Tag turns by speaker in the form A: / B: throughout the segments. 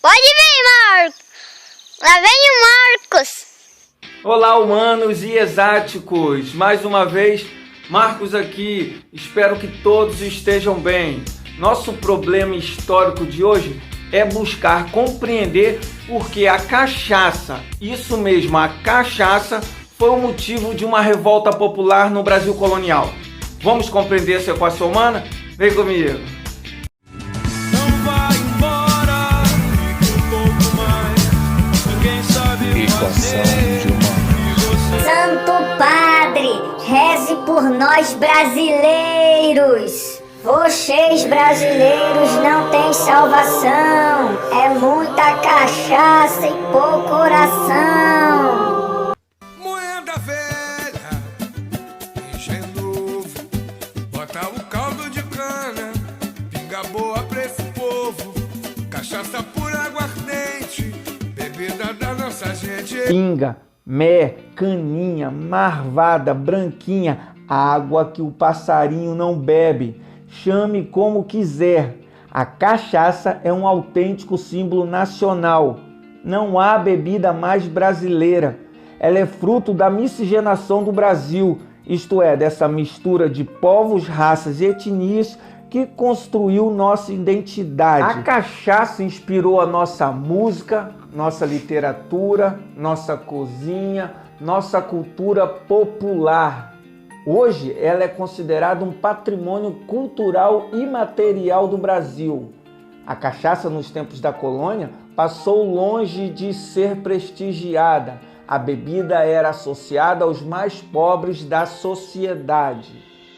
A: Pode vir, Marcos. Lá vem o Marcos.
B: Olá, humanos e exáticos. Mais uma vez, Marcos aqui. Espero que todos estejam bem. Nosso problema histórico de hoje é buscar compreender por que a cachaça, isso mesmo, a cachaça, foi o motivo de uma revolta popular no Brasil colonial. Vamos compreender essa equação humana? Vem comigo.
C: Não vai embora, fica um pouco mais. Ninguém sabe
D: Equação de humanos.
E: Santo Padre, reze por nós brasileiros. Vocês brasileiros não têm salvação. É muita cachaça e pouco coração.
C: moeda velha, engenho novo. Bota o caldo de cana, pinga boa pra esse povo. Cachaça pura, aguardente, bebida da nossa gente.
B: Pinga, mé, caninha, marvada, branquinha, água que o passarinho não bebe. Chame como quiser. A cachaça é um autêntico símbolo nacional. Não há bebida mais brasileira. Ela é fruto da miscigenação do Brasil, isto é, dessa mistura de povos, raças e etnias que construiu nossa identidade. A cachaça inspirou a nossa música, nossa literatura, nossa cozinha, nossa cultura popular. Hoje, ela é considerada um patrimônio cultural imaterial do Brasil. A cachaça, nos tempos da colônia, passou longe de ser prestigiada. A bebida era associada aos mais pobres da sociedade,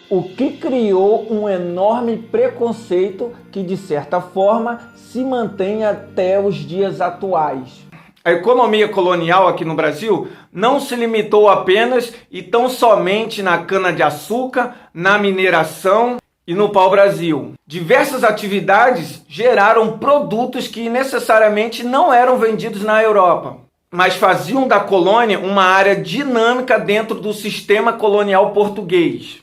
B: o que criou um enorme preconceito que, de certa forma, se mantém até os dias atuais. A economia colonial aqui no Brasil não se limitou apenas e tão somente na cana-de-açúcar, na mineração e no pau-brasil. Diversas atividades geraram produtos que necessariamente não eram vendidos na Europa, mas faziam da colônia uma área dinâmica dentro do sistema colonial português.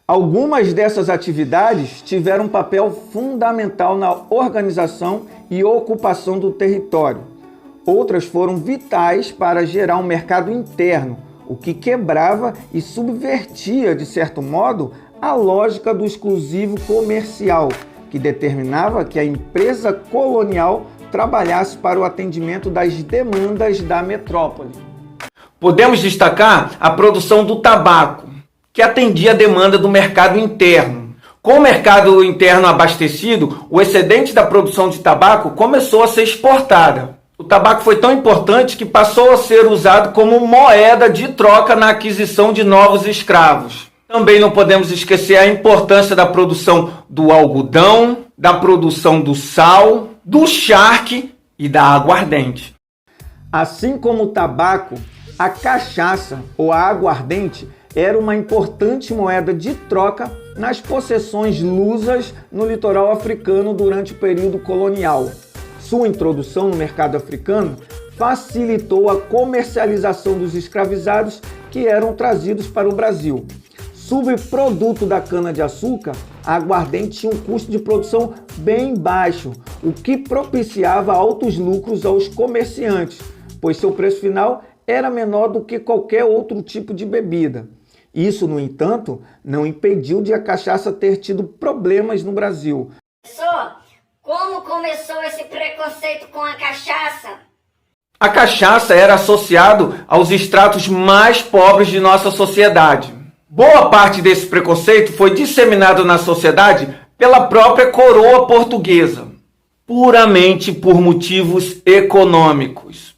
B: Algumas dessas atividades tiveram um papel fundamental na organização e ocupação do território. Outras foram vitais para gerar um mercado interno, o que quebrava e subvertia, de certo modo, a lógica do exclusivo comercial, que determinava que a empresa colonial trabalhasse para o atendimento das demandas da metrópole. Podemos destacar a produção do tabaco, que atendia a demanda do mercado interno. Com o mercado interno abastecido, o excedente da produção de tabaco começou a ser exportada. O tabaco foi tão importante que passou a ser usado como moeda de troca na aquisição de novos escravos. Também não podemos esquecer a importância da produção do algodão, da produção do sal, do charque e da aguardente. Assim como o tabaco, a cachaça ou a aguardente era uma importante moeda de troca nas possessões lusas no litoral africano durante o período colonial. Sua introdução no mercado africano facilitou a comercialização dos escravizados que eram trazidos para o Brasil. Subproduto da cana-de-açúcar, a aguardente tinha um custo de produção bem baixo, o que propiciava altos lucros aos comerciantes, pois seu preço final era menor do que qualquer outro tipo de bebida. Isso, no entanto, não impediu de a cachaça ter tido problemas no Brasil.
E: Como começou esse preconceito com a cachaça?
B: A cachaça era associado aos estratos mais pobres de nossa sociedade. Boa parte desse preconceito foi disseminado na sociedade pela própria coroa portuguesa, puramente por motivos econômicos.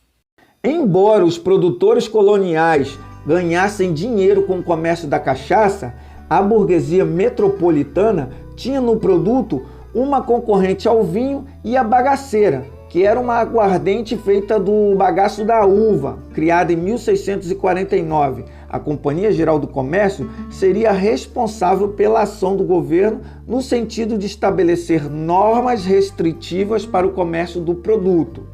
B: Embora os produtores coloniais ganhassem dinheiro com o comércio da cachaça, a burguesia metropolitana tinha no produto uma concorrente ao vinho e a bagaceira, que era uma aguardente feita do bagaço da uva, criada em 1649. A Companhia Geral do Comércio seria responsável pela ação do governo no sentido de estabelecer normas restritivas para o comércio do produto.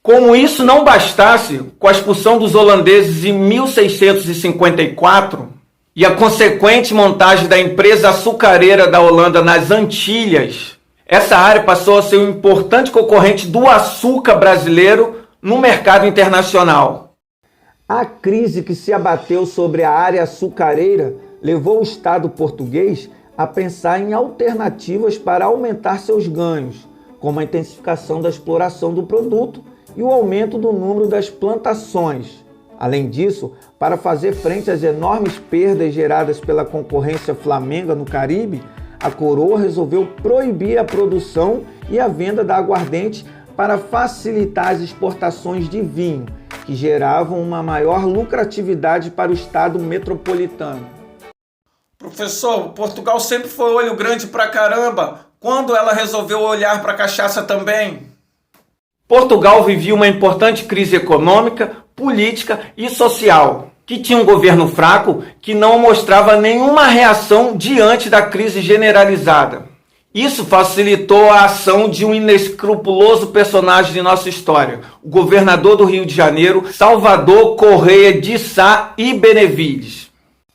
B: Como isso não bastasse, com a expulsão dos holandeses em 1654 e a consequente montagem da empresa açucareira da Holanda nas Antilhas, Essa área passou a ser um importante concorrente do açúcar brasileiro no mercado internacional. A crise que se abateu sobre a área açucareira levou o Estado português a pensar em alternativas para aumentar seus ganhos, como a intensificação da exploração do produto e o aumento do número das plantações. Além disso, para fazer frente às enormes perdas geradas pela concorrência flamenga no Caribe, a coroa resolveu proibir a produção e a venda da aguardente para facilitar as exportações de vinho, que geravam uma maior lucratividade para o Estado metropolitano.
F: Professor, Portugal sempre foi olho grande pra caramba. Quando ela resolveu olhar para a cachaça também?
B: Portugal vivia uma importante crise econômica, política e social, que tinha um governo fraco que não mostrava nenhuma reação diante da crise generalizada. Isso facilitou a ação de um inescrupuloso personagem de nossa história, o governador do Rio de Janeiro, Salvador Correia de Sá e Benevides.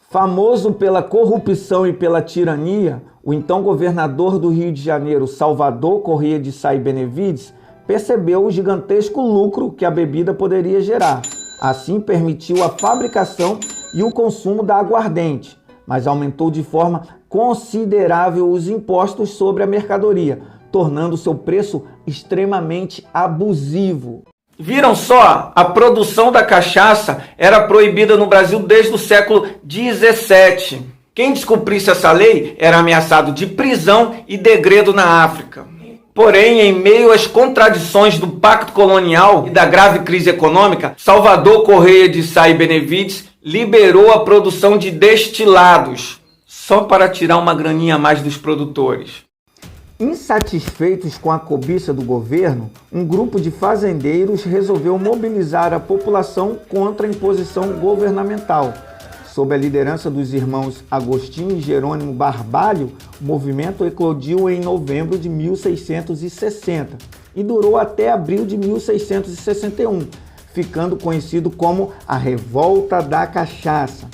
B: Famoso pela corrupção e pela tirania, o então governador do Rio de Janeiro, Salvador Correia de Sá e Benevides, percebeu o gigantesco lucro que a bebida poderia gerar. Assim, permitiu a fabricação e o consumo da aguardente, mas aumentou de forma considerável os impostos sobre a mercadoria, tornando seu preço extremamente abusivo. Viram só? A produção da cachaça era proibida no Brasil desde o século XVII. Quem descumprisse essa lei era ameaçado de prisão e degredo na África. Porém, em meio às contradições do pacto colonial e da grave crise econômica, Salvador Correia de Sá e Benevides liberou a produção de destilados, só para tirar uma graninha a mais dos produtores. Insatisfeitos com a cobiça do governo, um grupo de fazendeiros resolveu mobilizar a população contra a imposição governamental. Sob a liderança dos irmãos Agostinho e Jerônimo Barbalho, o movimento eclodiu em novembro de 1660 e durou até abril de 1661, ficando conhecido como a Revolta da Cachaça.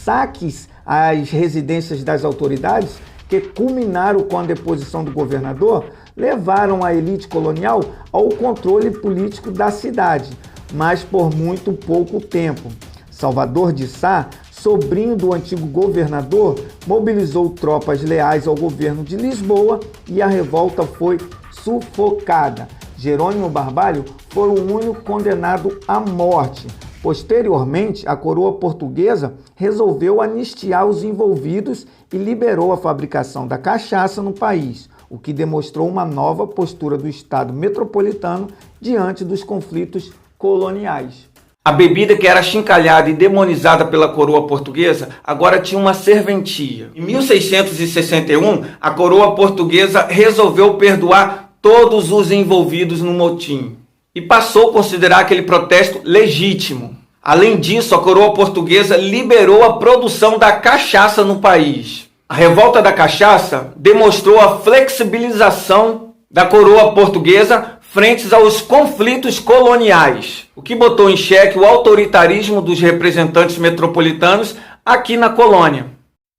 B: Saques às residências das autoridades, que culminaram com a deposição do governador, levaram a elite colonial ao controle político da cidade, mas por muito pouco tempo. Salvador de Sá, sobrinho do antigo governador, mobilizou tropas leais ao governo de Lisboa e a revolta foi sufocada. Jerônimo Barbalho foi o único condenado à morte. Posteriormente, a coroa portuguesa resolveu anistiar os envolvidos e liberou a fabricação da cachaça no país, o que demonstrou uma nova postura do Estado metropolitano diante dos conflitos coloniais. A bebida que era achincalhada e demonizada pela coroa portuguesa agora tinha uma serventia. Em 1661, a coroa portuguesa resolveu perdoar todos os envolvidos no motim e passou a considerar aquele protesto legítimo. Além disso, a coroa portuguesa liberou a produção da cachaça no país. A revolta da cachaça demonstrou a flexibilização da coroa portuguesa frente aos conflitos coloniais, o que botou em xeque o autoritarismo dos representantes metropolitanos aqui na colônia.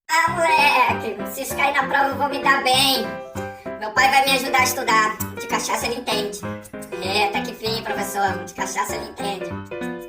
E: Ah, moleque, se isso cair na prova eu vou me dar bem. Meu pai vai me ajudar a estudar. De cachaça ele entende. Tá que fim, professor. De cachaça ele entende.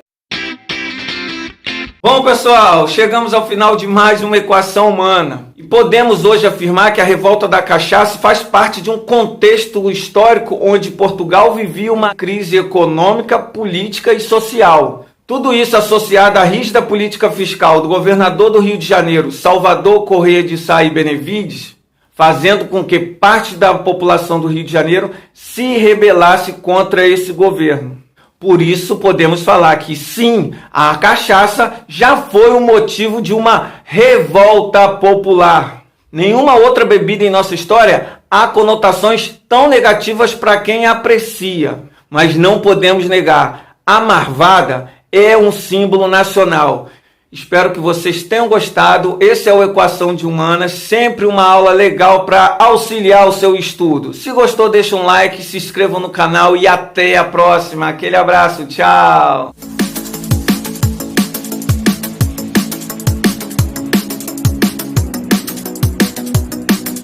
B: Bom, pessoal, chegamos ao final de mais uma Equação Humana. E podemos hoje afirmar que a revolta da cachaça faz parte de um contexto histórico onde Portugal vivia uma crise econômica, política e social. Tudo isso associado à rígida política fiscal do governador do Rio de Janeiro, Salvador Correia de Sá e Benevides, fazendo com que parte da população do Rio de Janeiro se rebelasse contra esse governo. Por isso podemos falar que sim, a cachaça já foi o motivo de uma revolta popular. Nenhuma outra bebida em nossa história há conotações tão negativas para quem aprecia. Mas não podemos negar, a marvada é um símbolo nacional. Espero que vocês tenham gostado. Esse é o Equação de Humanas, sempre uma aula legal para auxiliar o seu estudo. Se gostou, deixa um like, se inscreva no canal e até a próxima. Aquele abraço, tchau!